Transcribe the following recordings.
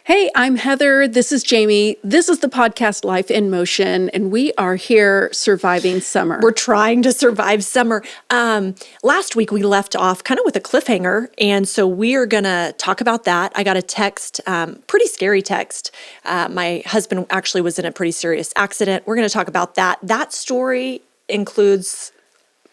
Hey, I'm Heather. This is Jamie. This is the podcast Life in Motion, and we are here surviving summer. We're trying to survive summer. Last week we left off kind of with a cliffhanger, and so we are going to talk about that. I got a text, pretty scary text. My husband actually was in a pretty serious accident. We're going to talk about that. That story includes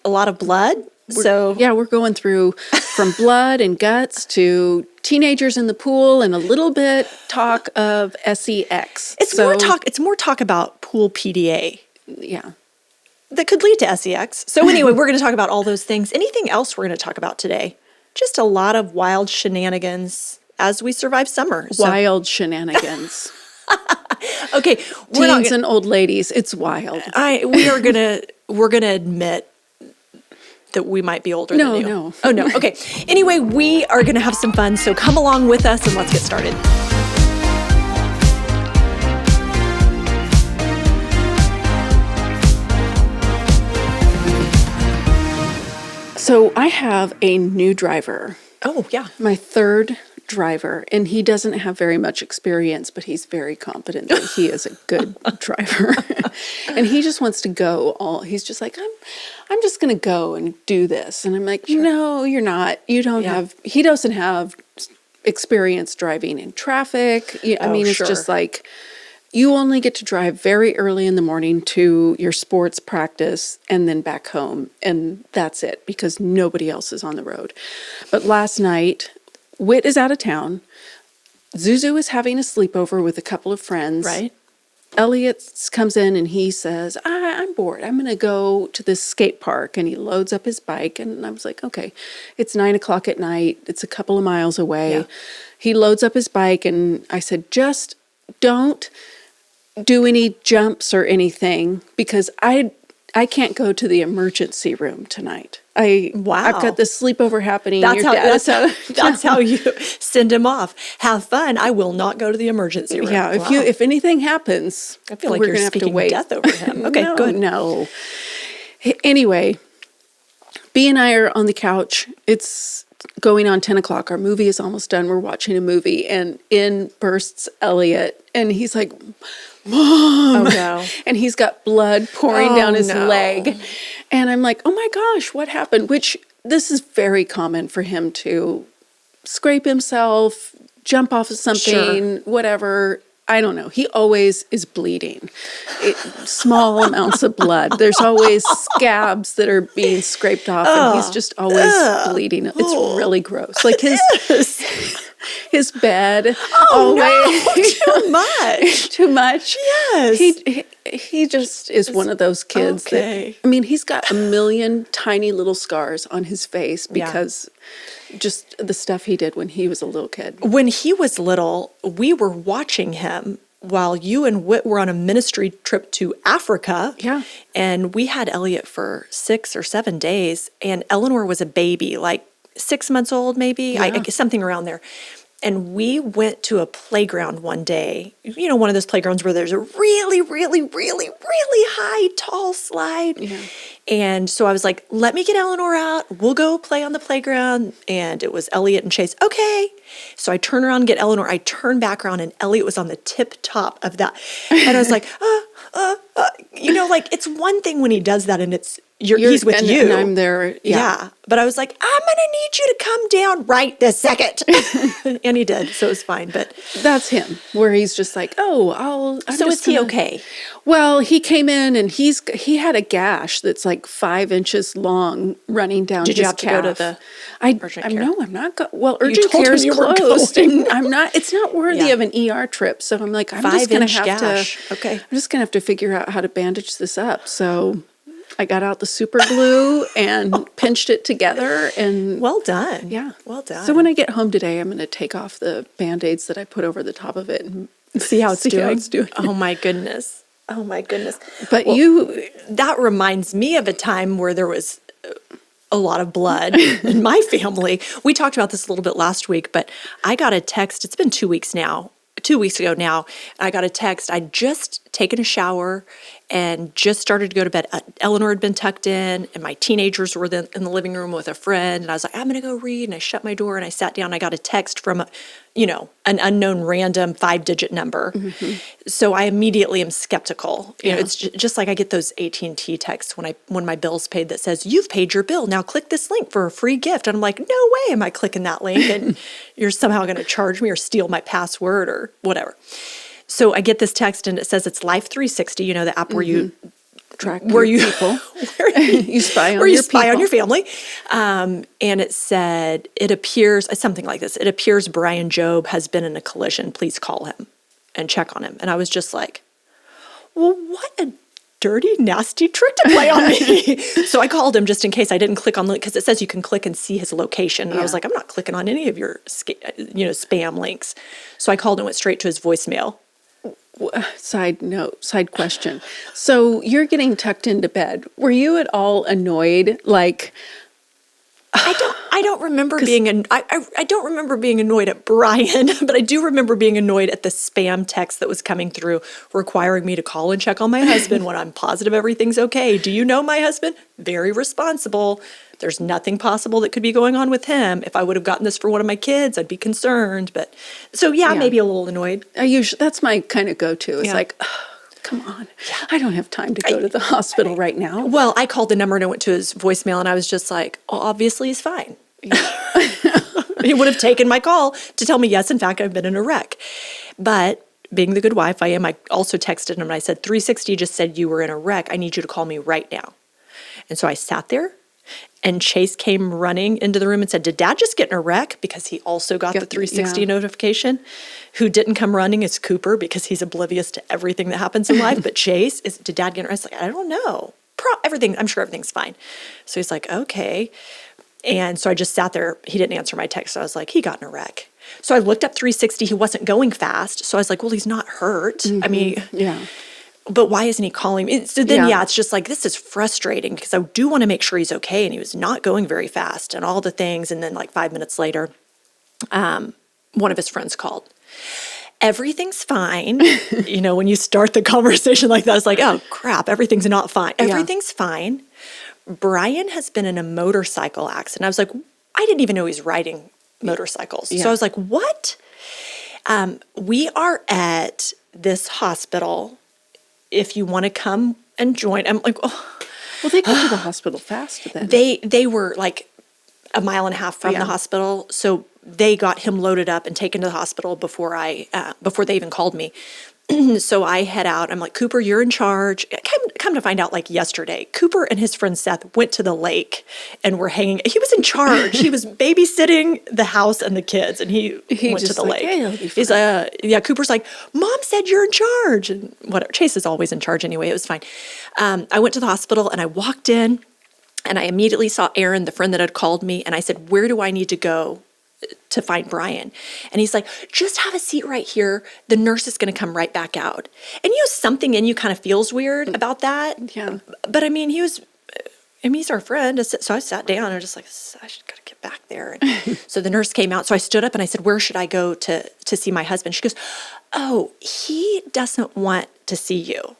a lot of blood. We're going through from blood and guts to teenagers in the pool and a little bit talk of sex. It's more talk about pool PDA. Yeah. That could lead to sex. So anyway, we're going to talk about all those things. Anything else we're going to talk about today? Just a lot of wild shenanigans as we survive summer. Wild shenanigans. Okay, teens and old ladies, it's wild. We're gonna admit that we might be older than you. No. Oh, no. Okay. Anyway, we are going to have some fun, so come along with us and let's get started. So I have a new driver. Oh, yeah. My third driver, and he doesn't have very much experience, but he's very confident that he is a good driver. And he just wants to go he's just like, I'm just going to go and do this. And I'm like, sure. No, you're not. He doesn't have experience driving in traffic. It's just like, you only get to drive very early in the morning to your sports practice and then back home. And that's it, because nobody else is on the road. But last night, Whit is out of town. Zuzu is having a sleepover with a couple of friends. Right. Elliot comes in and he says, I'm bored. I'm going to go to this skate park. And he loads up his bike. And I was like, okay, it's 9:00 at night. It's a couple of miles away. Yeah. He loads up his bike and I said, just don't do any jumps or anything, because I can't go to the emergency room tonight. Wow. I've got this sleepover happening. That's how you send him off. Have fun. I will not go to the emergency room. Yeah. If anything happens, I feel like you're speaking death over him. Okay, good. No. Anyway, B and I are on the couch. It's going on 10:00. Our movie is almost done. We're watching a movie, and in bursts Elliot, and he's like, Mom. Oh, no. And he's got blood pouring down his leg. And I'm like, oh my gosh, what happened? Which, this is very common for him to scrape himself, jump off of something, whatever. I don't know. He always is bleeding. Small amounts of blood. There's always scabs that are being scraped off, and he's just always bleeding. It's really gross. Like his bed. Too much. Too much. Yes. He just is one of those kids that, he's got a million tiny little scars on his face because just the stuff he did when he was a little kid. When he was little, we were watching him while you and Whit were on a ministry trip to Africa. Yeah. And we had Elliot for 6 or 7 days, and Eleanor was a baby, like 6 months old maybe, I guess something around there. And we went to a playground one day, one of those playgrounds where there's a really, really, really, really high, tall slide. Yeah. And so I was like, let me get Eleanor out. We'll go play on the playground. And it was Elliot and Chase. Okay. So I turn around and get Eleanor. I turn back around and Elliot was on the tip top of that. And I was like, it's one thing when he does that and he's with you. And I'm there. Yeah. But I was like, I'm going to need you to come down right this second. And he did. So it was fine. But that's him, where he's just like, is he okay? Well, he came in and he had a gash that's like 5 inches long running down his calf. Did you have to go to the urgent care? No, I'm not. Urgent care is closed. And I'm not. It's not worthy of an ER trip. So I'm like, I'm just going to have to figure out how to bandage this up. So I got out the super glue and pinched it together. And well done. Yeah. Well done. So when I get home today, I'm going to take off the Band-Aids that I put over the top of it and see how it's doing. Oh my goodness. But that reminds me of a time where there was a lot of blood in my family. We talked about this a little bit last week, but I got a text. It's been 2 weeks ago now. I got a text. I'd just taken a shower and just started to go to bed. Eleanor had been tucked in, and my teenagers were in the living room with a friend. And I was like, I'm going to go read. And I shut my door and I sat down. I got a text from, an unknown random 5-digit number. So I immediately am skeptical. You know, it's just like I get those AT&T texts when my bill's paid that says, you've paid your bill. Now click this link for a free gift. And I'm like, no way am I clicking that link. And you're somehow going to charge me or steal my password or whatever. So I get this text and it says it's Life 360, the app where you Track where your you people. you spy on where you your spy on people. your family. And it said it appears something like this. It appears Brian Job has been in a collision. Please call him and check on him. And I was just like, well, what a dirty, nasty trick to play on me. So I called him just in case I didn't click on the link because it says you can click and see his location. And I was like, I'm not clicking on any of your spam links. So I called and went straight to his voicemail. Side question. So you're getting tucked into bed. Were you at all annoyed? Like, I don't remember being I don't remember being annoyed at Brian, but I do remember being annoyed at the spam text that was coming through requiring me to call and check on my husband when I'm positive everything's okay. Do you know my husband? Very responsible. There's nothing possible that could be going on with him. If I would have gotten this for one of my kids, I'd be concerned. But so maybe a little annoyed. that's my kind of go-to. It's like, oh, come on. I don't have time to go to the hospital right now. Well, I called the number and I went to his voicemail and I was just like, well, obviously he's fine. He would have taken my call to tell me, yes, in fact, I've been in a wreck. But being the good wife I am, I also texted him and I said, 360 just said you were in a wreck. I need you to call me right now. And so I sat there and Chase came running into the room and said, did Dad just get in a wreck? Because he also got the 360 notification. Who didn't come running is Cooper because he's oblivious to everything that happens in life. But Chase, did Dad get in a wreck? I was like, I don't know. I'm sure everything's fine. So he's like, okay. And so I just sat there. He didn't answer my text. So I was like, he got in a wreck. So I looked up 360. He wasn't going fast. So I was like, well, he's not hurt. I mean, but why isn't he calling me? So then, it's just like, this is frustrating because I do want to make sure he's okay. And he was not going very fast and all the things. And then like 5 minutes later, one of his friends called. Everything's fine. When you start the conversation like that, it's like, oh crap, everything's not fine. Everything's fine. Brian has been in a motorcycle accident. I was like, I didn't even know he was riding motorcycles. So I was like, what? We are at this hospital. If you want to come and join, I'm like, oh. Well, they go to the hospital fast then. They were like a mile and a half from the hospital. So they got him loaded up and taken to the hospital before they even called me. So I head out. I'm like, Cooper, you're in charge. Come to find out, like yesterday, Cooper and his friend Seth went to the lake and were hanging. He was in charge. He was babysitting the house and the kids, and he went to the lake. He's Cooper's like, Mom said you're in charge, and whatever. Chase is always in charge anyway. It was fine. I went to the hospital and I walked in, and I immediately saw Aaron, the friend that had called me, and I said, where do I need to go to find Brian? And he's like, just have a seat right here. The nurse is going to come right back out. And something in you kind of feels weird about that. Yeah. But I mean, he's our friend. So I sat down and I was just like, I should gotta get back there. And so the nurse came out. So I stood up and I said, where should I go to see my husband? She goes, oh, he doesn't want to see you.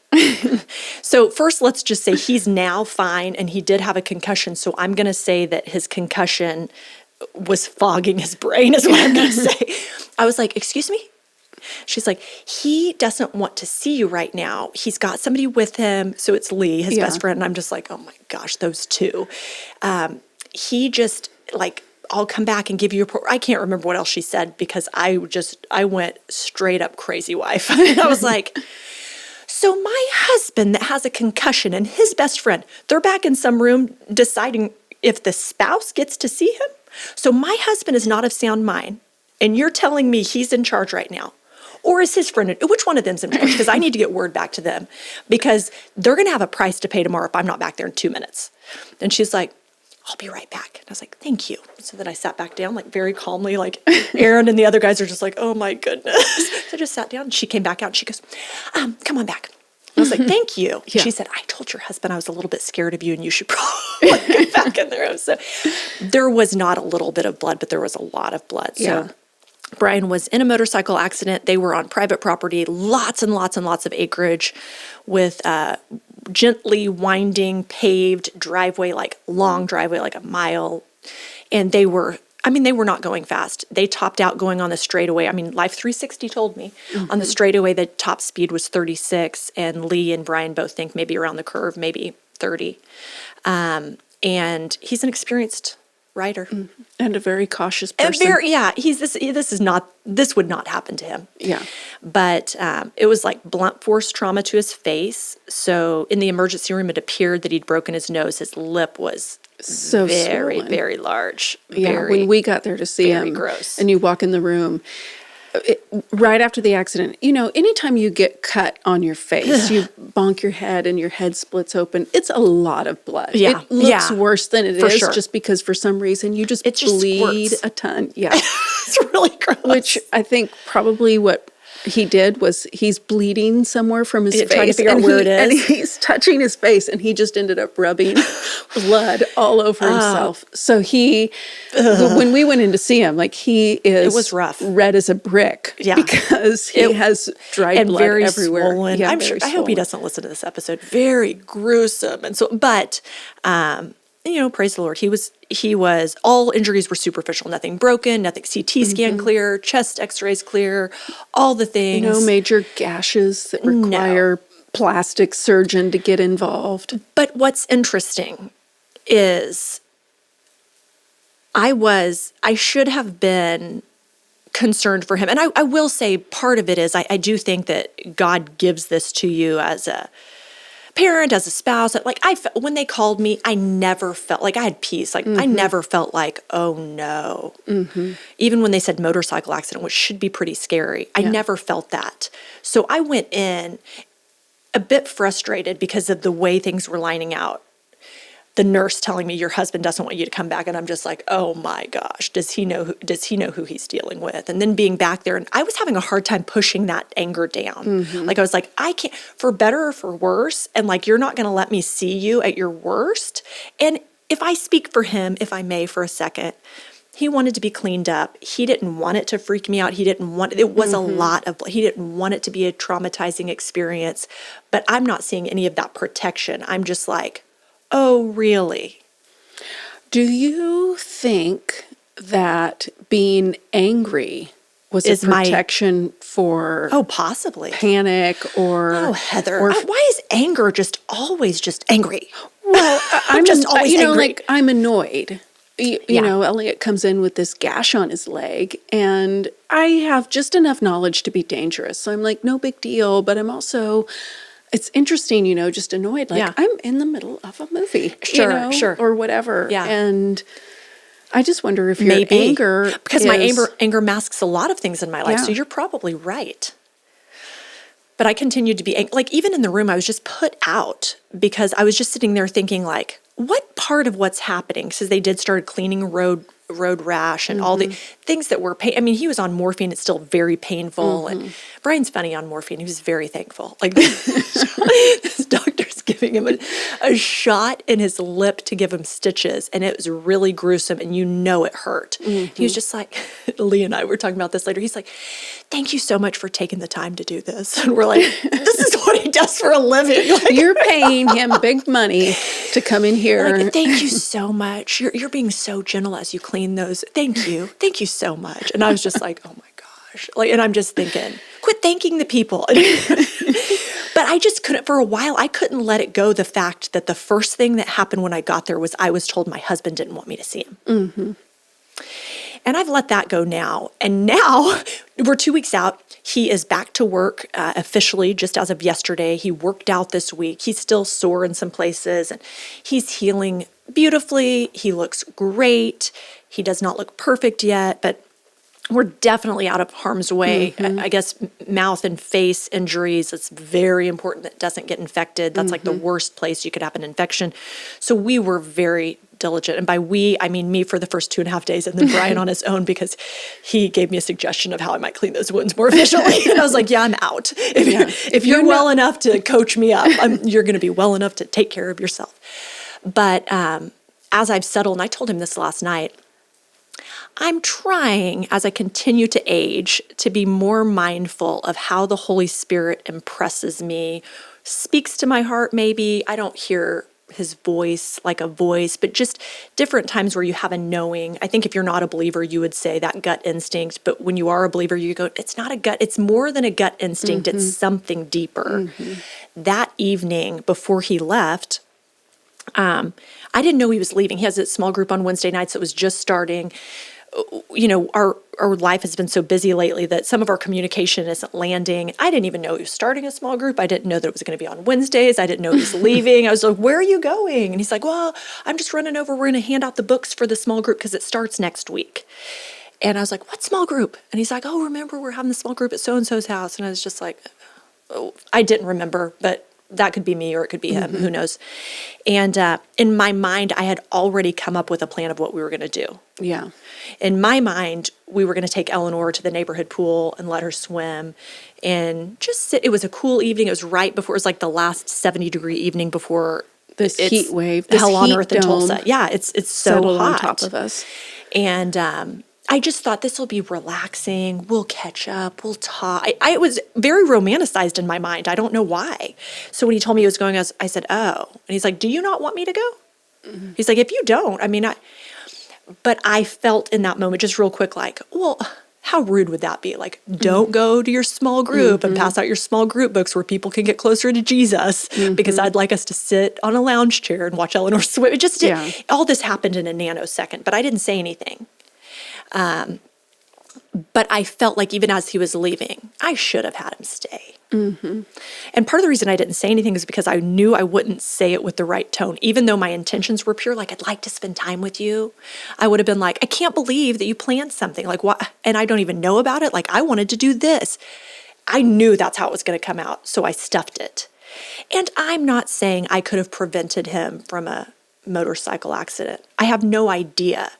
So first, let's just say he's now fine and he did have a concussion. So I'm going to say that his concussion was fogging his brain is what I'm going to say. I was like, excuse me? She's like, he doesn't want to see you right now. He's got somebody with him. So it's Lee, his best friend. And I'm just like, oh my gosh, those two. He just like, I'll come back and give you a report. I can't remember what else she said because I went straight up crazy wife. I was like, so my husband that has a concussion and his best friend, they're back in some room deciding if the spouse gets to see him. So my husband is not of sound mind, and you're telling me he's in charge right now. Or is his friend, which one of them's in charge? Because I need to get word back to them because they're going to have a price to pay tomorrow if I'm not back there in 2 minutes. And she's like, I'll be right back. And I was like, thank you. So then I sat back down like very calmly, like Aaron and the other guys are just like, oh my goodness. So I just sat down. She came back out and she goes, come on back. I was like, thank you. Yeah. She said, I told your husband I was a little bit scared of you and you should probably get back in the room. So there was not a little bit of blood, but there was a lot of blood. So Brian was in a motorcycle accident. They were on private property, lots and lots and lots of acreage with gently winding paved driveway, like long driveway, like a mile. And they were not going fast. They topped out going on the straightaway. I mean, Life 360 told me on the straightaway, the top speed was 36, and Lee and Brian both think maybe around the curve, maybe 30. And he's an experienced rider. And a very cautious And person. this would not happen to him. Yeah. But it was like blunt force trauma to his face. So in the emergency room, it appeared that he'd broken his nose. His lip was So very, swollen. very large. Yeah, Very, when we got there to see very him, gross. and you walk in the room, right after the accident, anytime you get cut on your face, you bonk your head and your head splits open, it's a lot of blood. Yeah, It looks yeah, worse than it for is sure. just because for some reason you just It just bleed squirts. a ton. Yeah. it's really gross. Which I think probably what he did was he's bleeding somewhere from his Yeah, face. trying to figure out and where he- it And is. he's touching his face and he just ended up rubbing blood all over himself. So when we went in to see him, like he is was rough. red as a brick. Yeah. Because he has dried and blood very everywhere. swollen. Yeah, I'm very sure. I hope he swollen. doesn't listen to this episode. Very gruesome, and so. But praise the Lord. He was. All injuries were superficial. Nothing broken. Nothing. CT scan clear. Chest X-rays clear. All the things. No major gashes that require plastic surgeon to get involved. But what's interesting is I should have been concerned for him. And I will say part of it is I do think that God gives this to you as a parent, as a spouse. Like when they called me, I never felt like I had peace. Like I never felt like, oh no. Even when they said motorcycle accident, which should be pretty scary, I never felt that. So I went in a bit frustrated because of the way things were lining out. The nurse telling me your husband doesn't want you to come back, and I'm just like, oh my gosh, does he know who he's dealing with? And then being back there, and I was having a hard time pushing that anger down. Like I was like, I can't, for better or for worse, and like you're not going to let me see you at your worst. And if I speak for him, if I may, for a second, he wanted to be cleaned up. He didn't want it to freak me out. It was a lot of, he didn't want it to be a traumatizing experience, but I'm not seeing any of that protection. I'm just like, oh, really? Do you think that being angry was Is a my- protection for Oh, possibly. panic or Oh, Heather, or why is anger just always just angry? well, I'm just always angry. like I'm annoyed. You Yeah. know, Elliot comes in with this gash on his leg, and I have just enough knowledge to be dangerous. So I'm like, no big deal, but I'm also. It's interesting, just annoyed. Like Yeah. I'm in the middle of a movie, Sure, sure. or whatever. Yeah. And I just wonder if your Maybe. anger, Because my is- anger masks a lot of things in my life. So Yeah. you're probably right. But I continued to be like, even in the room, I was just put out because I was just sitting there thinking, like, what part of what's happening? Because they did start cleaning road rash and all the things that were pain. I mean, he was on morphine. It's still very painful. And Brian's funny on morphine. He was very thankful. Like this doctor's giving him a shot in his lip to give him stitches, and it was really gruesome. And it hurt. He was just like, Lee and I were talking about this later. He's like, "Thank you so much for taking the time to do this." And we're like, "This is what he does for a living." Like, you're paying him big money to come in here. like, thank you so much. You're being so gentle as you clean those. Thank you so much. And I was just like, oh my gosh. Like, and I'm just thinking, quit thanking the people. But I just couldn't, for a while, I couldn't let it go. The fact that the first thing that happened when I got there was I was told my husband didn't want me to see him. And I've let that go now. And now we're 2 weeks out. He is back to work officially just as of yesterday. He worked out this week. He's still sore in some places, and he's healing beautifully. He looks great. He does not look perfect yet, but we're definitely out of harm's way. I guess mouth and face injuries, it's very important that it doesn't get infected. That's like the worst place you could have an infection. So we were very diligent. And by we, I mean me for the first 2.5 days, and then Brian on his own, because he gave me a suggestion of how I might clean those wounds more efficiently. And I was like, yeah, I'm out. If you're well enough to coach me up, you're going to be well enough to take care of yourself. But as I've settled, and I told him this last night, I'm trying, as I continue to age, to be more mindful of how the Holy Spirit impresses me, speaks to my heart maybe. I don't hear his voice like a voice, but just different times where you have a knowing. I think if you're not a believer, you would say that gut instinct, but when you are a believer, you go, it's not a gut, it's more than a gut instinct, it's something deeper. That evening before he left, I didn't know he was leaving. He has a small group on Wednesday nights that was just starting. You know, our life has been so busy lately that some of our communication isn't landing. I didn't even know he was starting a small group. I didn't know that it was going to be on Wednesdays. I didn't know he was leaving. I was like, where are you going? And he's like, well, I'm just running over. We're going to hand out the books for the small group because it starts next week. And I was like, what small group? And he's like, oh, remember, we're having the small group at so-and-so's house. And I was just like, oh, I didn't remember, but that could be me or it could be him. Who knows? And in my mind, I had already come up with a plan of what we were going to do. Yeah. In my mind, we were going to take Eleanor to the neighborhood pool and let her swim and just sit. It was a cool evening. It was right before, it was like the last 70-degree evening before This it's heat wave, this hell on heat earth in dome Tulsa. Yeah, it's so settled hot on top of us. And I just thought this will be relaxing. We'll catch up. We'll talk. I was very romanticized in my mind. I don't know why. So when he told me he was going, I said, oh. And he's like, do you not want me to go? He's like, if you don't, I mean, but I felt in that moment just real quick like, well, how rude would that be? Like, don't go to your small group and pass out your small group books where people can get closer to Jesus because I'd like us to sit on a lounge chair and watch Eleanor swim. It just all this happened in a nanosecond, but I didn't say anything. But I felt like even as he was leaving, I should have had him stay. And part of the reason I didn't say anything is because I knew I wouldn't say it with the right tone. Even though my intentions were pure, like, I'd like to spend time with you, I would have been like, I can't believe that you planned something. Like, what? And I don't even know about it. Like, I wanted to do this. I knew that's how it was going to come out, so I stuffed it. And I'm not saying I could have prevented him from a motorcycle accident. I have no idea.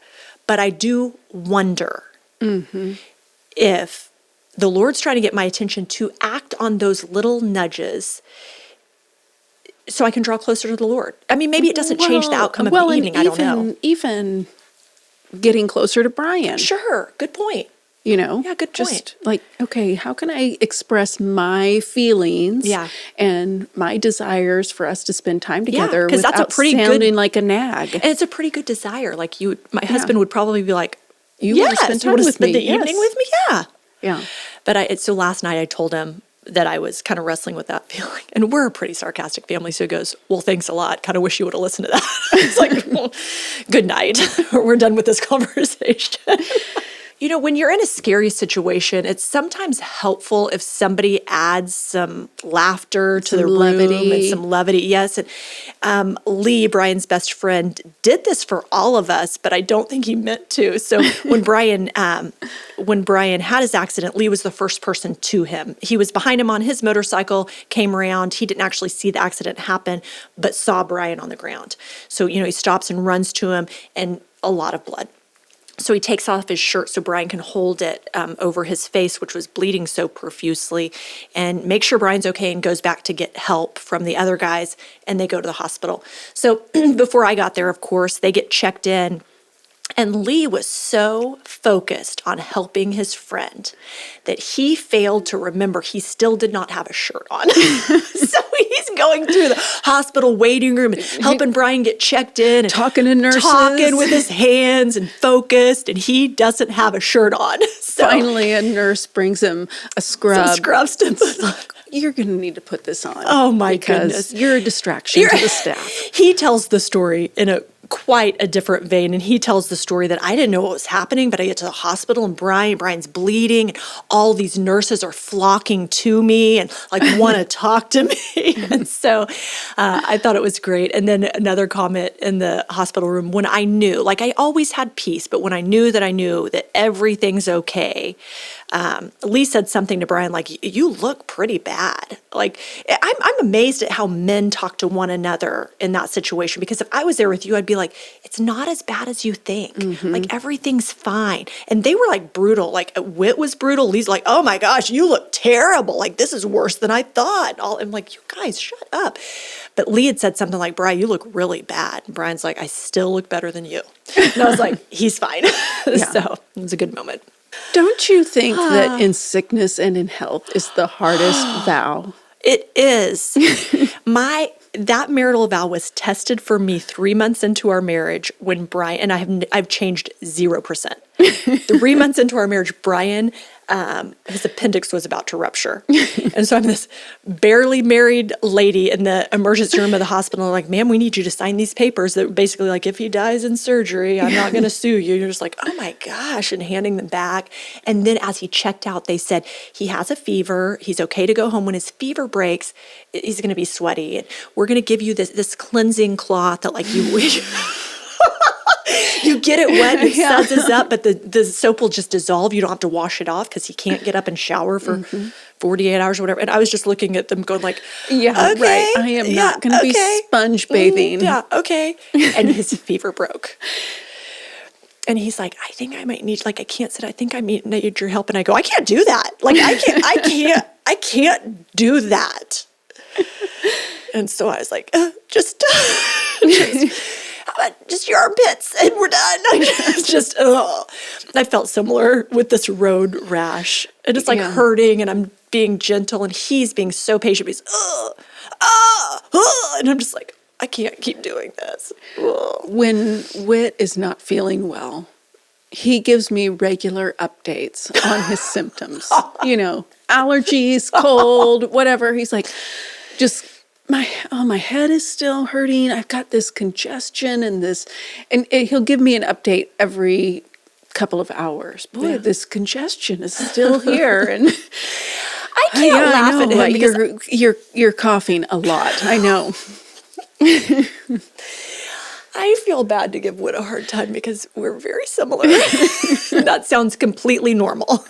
But I do wonder if the Lord's trying to get my attention to act on those little nudges so I can draw closer to the Lord. I mean, maybe it doesn't change the outcome of the evening. I don't know. Even getting closer to Brian. Sure. Good point. You know? Yeah, good point. Just like, okay, how can I express my feelings and my desires for us to spend time together 'cause without that's a pretty sounding like a nag? And it's a pretty good desire. Like my husband would probably be like, you want to spend time with me? The evening with me? Yeah. Yeah. But so last night I told him that I was kind of wrestling with that feeling. And we're a pretty sarcastic family. So he goes, well, thanks a lot. Kind of wish you would have listened to that. It's like, well, good night. We're done with this conversation. You know, when you're in a scary situation, it's sometimes helpful if somebody adds some laughter to the room and some levity. Yes. And Lee, Brian's best friend, did this for all of us, but I don't think he meant to. So when Brian had his accident, Lee was the first person to him. He was behind him on his motorcycle, came around. He didn't actually see the accident happen, but saw Brian on the ground. So, he stops and runs to him, and a lot of blood. So he takes off his shirt so Brian can hold it over his face, which was bleeding so profusely, and make sure Brian's okay, and goes back to get help from the other guys, and they go to the hospital. So before I got there, of course, they get checked in. And Lee was so focused on helping his friend that he failed to remember he still did not have a shirt on. So he's going through the hospital waiting room and helping Brian get checked in. And talking to nurses. Talking with his hands and focused, and he doesn't have a shirt on. So finally, a nurse brings him a scrub. Some scrubs to put on. You're going to need to put this on. Oh, my goodness. Because you're a distraction to the staff. He tells the story in quite a different vein, and he tells the story that I didn't know what was happening, but I get to the hospital and Brian's bleeding, and all these nurses are flocking to me and like want to talk to me. And so I thought it was great. And then another comment in the hospital room, when I knew, like I always had peace, but when I knew that everything's okay, Lee said something to Brian like, you look pretty bad. Like, I'm amazed at how men talk to one another in that situation, because if I was there with you, I'd be be like, it's not as bad as you think. Like, everything's fine. And they were like brutal. Like, Whit was brutal. Lee's like, oh my gosh, you look terrible. Like, this is worse than I thought. I'm like, you guys, shut up. But Lee had said something like, Brian, you look really bad. And Brian's like, I still look better than you. And I was like, he's fine. So it was a good moment. Don't you think that in sickness and in health is the hardest vow? It is. That marital vow was tested for me 3 months into our marriage when Brian, and I've changed 0%. 3 months into our marriage, Brian, his appendix was about to rupture. And so I'm this barely married lady in the emergency room of the hospital. Like, ma'am, we need you to sign these papers that basically like, if he dies in surgery, I'm not going to sue you. You're just like, oh my gosh, and handing them back. And then as he checked out, they said, he has a fever. He's okay to go home. When his fever breaks, he's going to be sweaty. And we're going to give you this cleansing cloth that like you you get it wet and it suds up, but the soap will just dissolve. You don't have to wash it off because he can't get up and shower for 48 hours or whatever. And I was just looking at them going like, Yeah, okay, right. I am not going to be sponge bathing. Yeah, okay. And his fever broke. And he's like, I think I might need, like, I can't sit. I think I need your help. And I go, I can't do that. Like, I can't do that. And so I was like, just your armpits and we're done. I felt similar with this road rash. And it's like hurting and I'm being gentle and he's being so patient. He's, and I'm just like, I can't keep doing this. When Whit is not feeling well, he gives me regular updates on his symptoms. Allergies, cold, whatever. He's like, just my head is still hurting. I've got this congestion and he'll give me an update every couple of hours. Boy, this congestion is still here. And I can't laugh at him because you're coughing a lot. I know. I feel bad to give Whit a hard time because we're very similar. That sounds completely normal.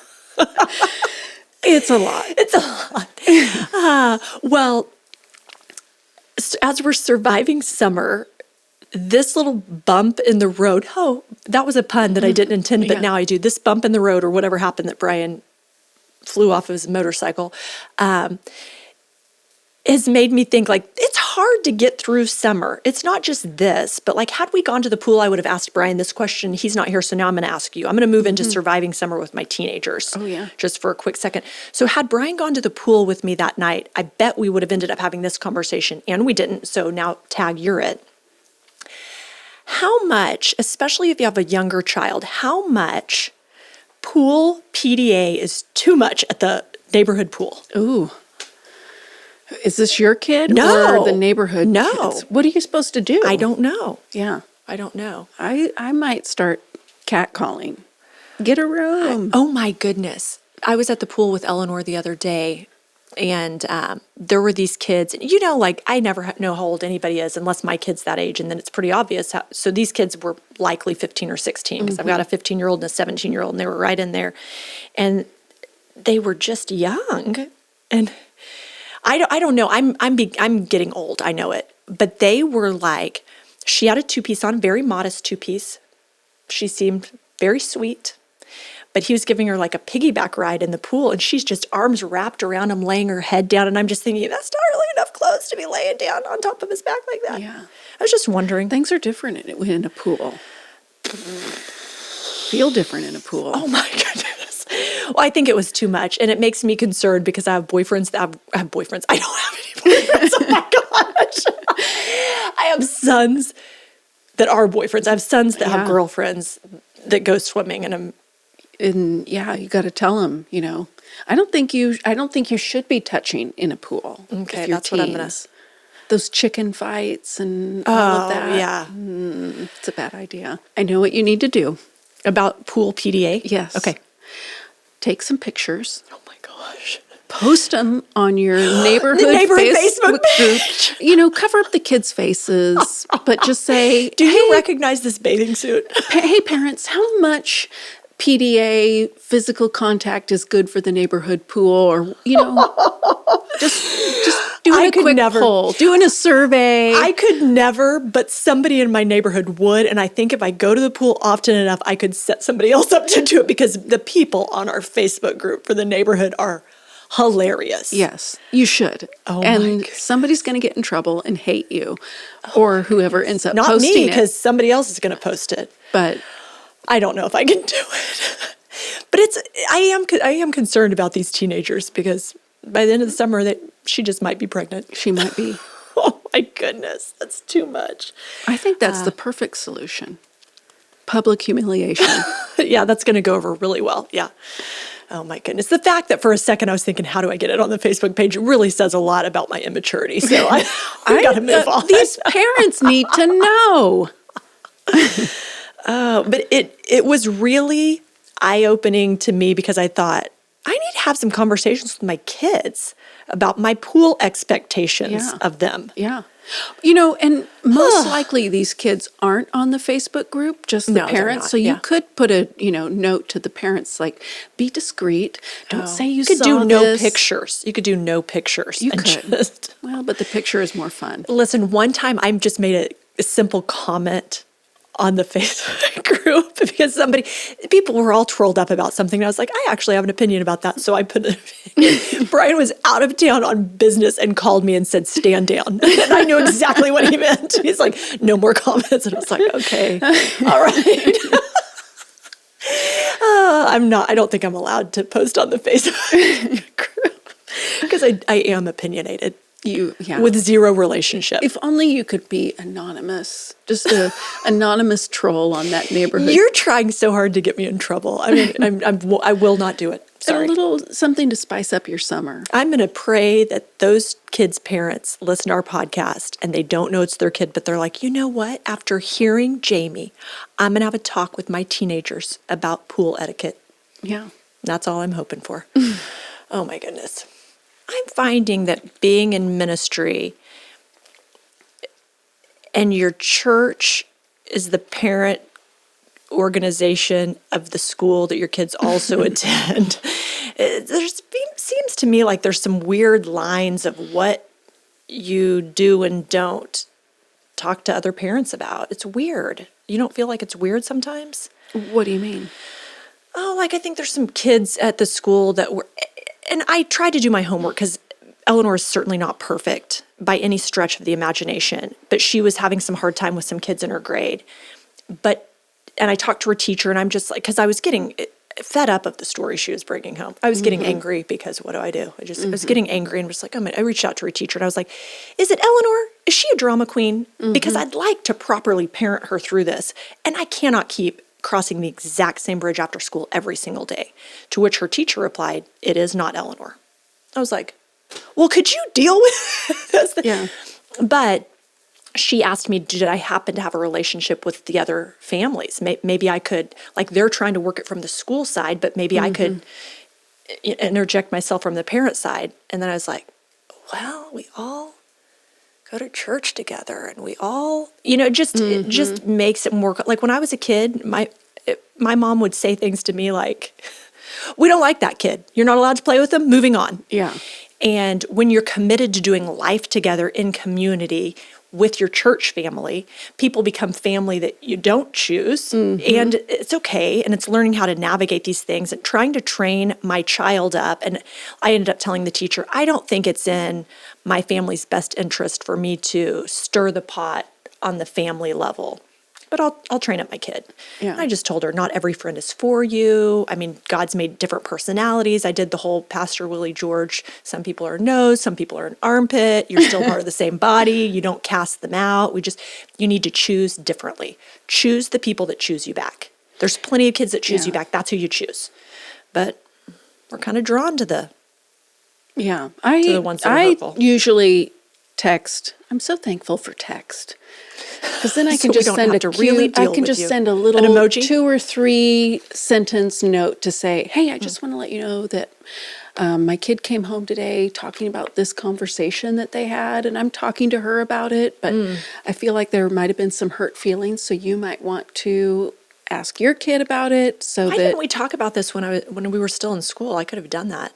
It's a lot. It's a lot. Well, as we're surviving summer, this little bump in the road, that was a pun that I didn't intend, but now I do. This bump in the road or whatever happened that Brian flew off of his motorcycle has made me think like, it's hard to get through summer. It's not just this, but like had we gone to the pool, I would have asked Brian this question. He's not here, so now I'm going to ask you. I'm going to move into surviving summer with my teenagers. Oh, yeah. Just for a quick second. So had Brian gone to the pool with me that night, I bet we would have ended up having this conversation, and we didn't. So now tag, you're it. How much, especially if you have a younger child, how much pool PDA is too much at the neighborhood pool? Ooh. Is this your kid No. or the neighborhood No. kids? What are you supposed to do? I don't know. Yeah. I don't know. I might start catcalling. Get a room. Oh my goodness. I was at the pool with Eleanor the other day and there were these kids, like I never know how old anybody is unless my kid's that age. And then it's pretty obvious. So these kids were likely 15 or 16 because I've got a 15-year-old and a 17-year-old and they were right in there. And they were just young. And I don't know. I'm getting old. I know it. But they were like, she had a two-piece on, very modest two-piece. She seemed very sweet. But he was giving her like a piggyback ride in the pool, and she's just arms wrapped around him, laying her head down. And I'm just thinking, that's not really enough clothes to be laying down on top of his back like that. Yeah. I was just wondering. Things are different in a pool. Feel different in a pool. Oh my goodness. Well, I think it was too much, and it makes me concerned because I have boyfriends that have boyfriends. I don't have any boyfriends. Oh my gosh. I have sons that are boyfriends. I have sons that have girlfriends that go swimming, and you got to tell them. I don't think you should be touching in a pool. Okay, that's what I'm gonna. Those chicken fights and all of that. Yeah, it's a bad idea. I know what you need to do about pool PDA. Yes. Okay. Take some pictures. Oh my gosh. Post them on your neighborhood Facebook group. Cover up the kids' faces, but just say, do you recognize this bathing suit? Hey, parents, how much PDA physical contact is good for the neighborhood pool? Or, Just doing I a could quick never. poll, doing a survey. I could never, but somebody in my neighborhood would. And I think if I go to the pool often enough, I could set somebody else up to do it because the people on our Facebook group for the neighborhood are hilarious. Yes, you should. Oh my and goodness. somebody's going to get in trouble and hate you, or whoever ends up Not posting me, it. because somebody else is going to post it. But I don't know if I can do it. But I am concerned about these teenagers because by the end of the summer, she just might be pregnant. she might be. Oh my goodness, that's too much. I think that's the perfect solution. Public humiliation. Yeah, that's going to go over really well. Yeah. Oh my goodness. The fact that for a second I was thinking, how do I get it on the Facebook page really says a lot about my immaturity. So I got to move on. These parents need to know. But it was really eye-opening to me because I thought, I need to have some conversations with my kids about my pool expectations Yeah. of them. Yeah. And most likely these kids aren't on the Facebook group, just the No, they're parents. not, So you yeah. could put a, note to the parents like, be discreet. Don't say you could saw do no this. pictures. You could do no pictures. You and could. just- Well, but the picture is more fun. Listen, one time I just made a simple comment on the Facebook group because people were all trolled up about something. And I was like, I actually have an opinion about that. So I put it. Brian was out of town on business and called me and said, stand down. And I knew exactly what he meant. He's like, no more comments. And I was like, okay, all right. I don't think I'm allowed to post on the Facebook group because I am opinionated Yeah. with zero relationship. If only you could be anonymous, just a anonymous troll on that neighborhood. You're trying so hard to get me in trouble. I mean, I will not do it. Sorry. A little something to spice up your summer. I'm going to pray that those kids' parents listen to our podcast and they don't know it's their kid, but they're like, you know what? After hearing Jamie, I'm going to have a talk with my teenagers about pool etiquette. Yeah. That's all I'm hoping for. Oh my goodness. I'm finding that being in ministry and your church is the parent organization of the school that your kids also attend. Seems to me like there's some weird lines of what you do and don't talk to other parents about. It's weird. You don't feel like it's weird sometimes? What do you mean? Oh, like I think there's some kids at the school that were, and I tried to do my homework because Eleanor is certainly not perfect by any stretch of the imagination, but she was having some hard time with some kids in her grade. And I talked to her teacher, and I'm just like, because I was getting fed up of the story she was bringing home. I was getting angry because what do? I was getting angry and was like, I reached out to her teacher and I was like, is it Eleanor? Is she a drama queen? Because I'd like to properly parent her through this. And I cannot keep crossing the exact same bridge after school every single day. To which her teacher replied, it is not Eleanor. I was like, well, could you deal with this? Yeah. But she asked me, did I happen to have a relationship with the other families? Maybe I could, like they're trying to work it from the school side, but maybe I could interject myself from the parent side. And then I was like, well, we all go to church together and we all, it just makes it more, like when I was a kid, my mom would say things to me like, we don't like that kid. You're not allowed to play with them. Moving on. Yeah. And when you're committed to doing life together in community with your church family, people become family that you don't choose. And it's okay. And it's learning how to navigate these things and trying to train my child up. And I ended up telling the teacher, I don't think it's in my family's best interest for me to stir the pot on the family level. But I'll train up my kid. Yeah. I just told her, not every friend is for you. I mean, God's made different personalities. I did the whole Pastor Willie George. Some people are nose, some people are an armpit. You're still part of the same body. You don't cast them out. You need to choose differently. Choose the people that choose you back. There's plenty of kids that choose you back. That's who you choose. But we're kind of drawn to the Yeah. the ones that are I hurtful. usually text. I'm so thankful for text. Because then I So can we just don't send have a to really cute, I deal can with just you. send a An little emoji? 2 or 3 sentence note to say, hey, I just want to let you know that my kid came home today talking about this conversation that they had, and I'm talking to her about it, but I feel like there might have been some hurt feelings, so you might want to ask your kid about it so Why that didn't we talk about this when we were still in school? I could have done that.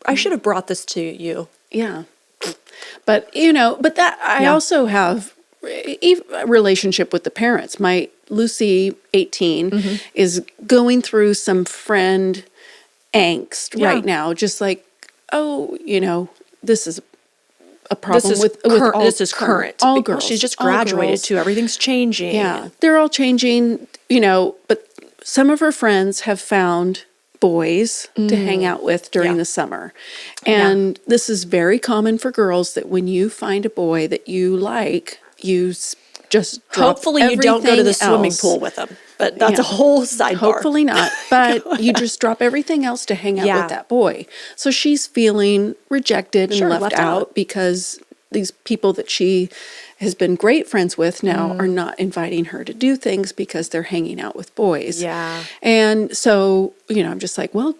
I should have brought this to you. Yeah. But, but that I Yeah. also have a relationship with the parents. My Lucy, 18, is going through some friend angst Yeah. right now. Just like, this is a problem with all this is current. all Well, girls. She's just all graduated girls. too. Everything's changing. Yeah, they're all changing, but some of her friends have found boys to hang out with during Yeah. the summer. And this is very common for girls that when you find a boy that you like, you just drop Hopefully you don't go to the everything swimming else. pool with them. But that's a Yeah. whole sidebar. Hopefully not, but you just drop everything else to hang out Yeah. with that boy. So she's feeling rejected and Sure, left left out out. because these people that she has been great friends with now are not inviting her to do things because they're hanging out with boys. Yeah. And so, I'm just like, well,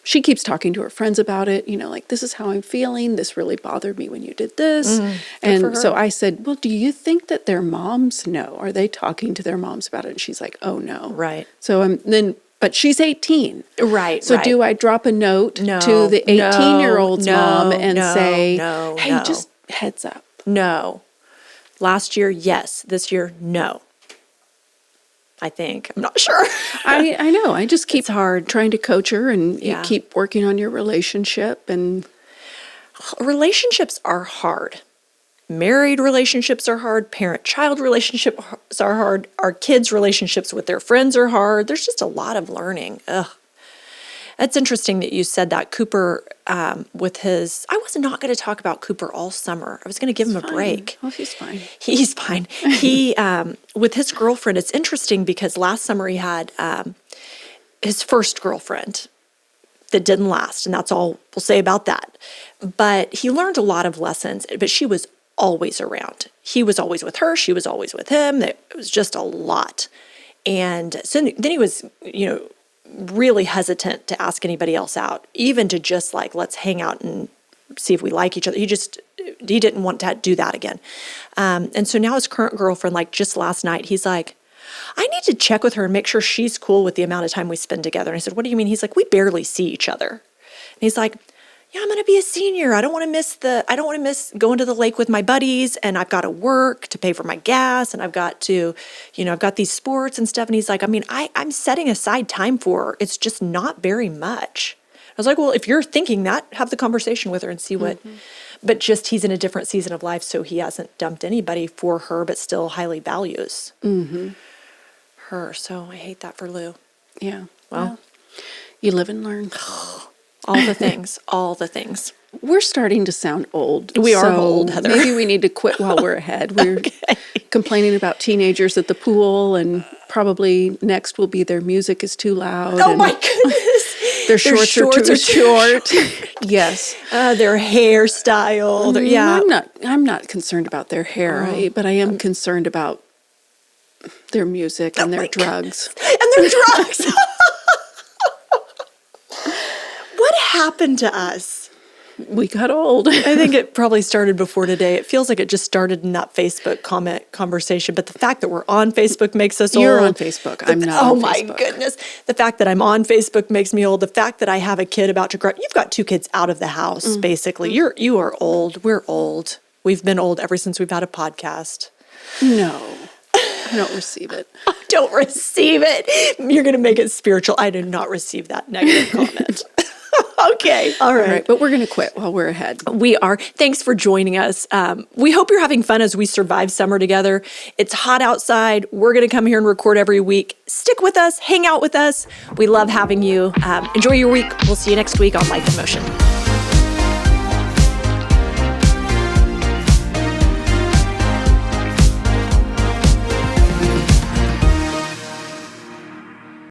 she keeps talking to her friends about it, like, this is how I'm feeling. This really bothered me when you did this. for And so her. I said, well, do you think that their moms know? Are they talking to their moms about it? And she's like, oh, no. Right. So but she's 18. Right. So right. do I drop a note No, to the 18-year-old's no, mom and no, say, no, hey, no. just heads up? No. Last year, yes. This year, no. I think. I'm not sure. I know. I just keep It's hard. trying to coach her and you Yeah. keep working on your relationship. And Relationships are hard. Married relationships are hard. Parent-child relationships are hard. Our kids' relationships with their friends are hard. There's just a lot of learning. Ugh. It's interesting that you said that. Cooper, with his... I was not going to talk about Cooper all summer. I was going to give him a break. Oh, he's fine. He's fine. He, with his girlfriend, it's interesting because last summer he had his first girlfriend that didn't last, and that's all we'll say about that. But he learned a lot of lessons, but she was always around. He was always with her. She was always with him. It was just a lot. And so then he was, really hesitant to ask anybody else out, even to just like, let's hang out and see if we like each other. He didn't want to do that again. And so now his current girlfriend, like just last night, he's like, I need to check with her and make sure she's cool with the amount of time we spend together. And I said, what do you mean? He's like, we barely see each other. And he's like, yeah, I'm going to be a senior. I don't want to miss going to the lake with my buddies, and I've got to work to pay for my gas, and I've got to, I've got these sports and stuff. And he's like, I mean, I'm setting aside time for her. It's just not very much. I was like, well, if you're thinking that, have the conversation with her and see what, but just he's in a different season of life, so he hasn't dumped anybody for her, but still highly values her. So I hate that for Lou. Yeah. Well, you live and learn. all the things, all the things. We're starting to sound old. We are so old, Heather. Maybe we need to quit while we're ahead. We're complaining about teenagers at the pool, and probably next will be their music is too loud. Oh and my goodness. Their shorts are too short. Yes. Their hairstyle. Yeah. I'm not concerned about their hair, but I am concerned about their music and their drugs. And their drugs. What happened to us? We got old. I think it probably started before today. It feels like it just started in that Facebook comment conversation. But the fact that we're on Facebook makes us You're old. on Facebook. I'm not Oh on my Facebook. goodness. The fact that I'm on Facebook makes me old. The fact that I have a kid about to grow. You've got 2 kids out of the house, basically. You are old. We're old. We've been old ever since we've had a podcast. No, I don't receive it. Don't receive it. You're going to make it spiritual. I do not receive that negative comment. Okay. All All right. right, but we're going to quit while we're ahead. We are. Thanks for joining us. We hope you're having fun as we survive summer together. It's hot outside. We're going to come here and record every week. Stick with us. Hang out with us. We love having you. Enjoy your week. We'll see you next week on Life in Motion.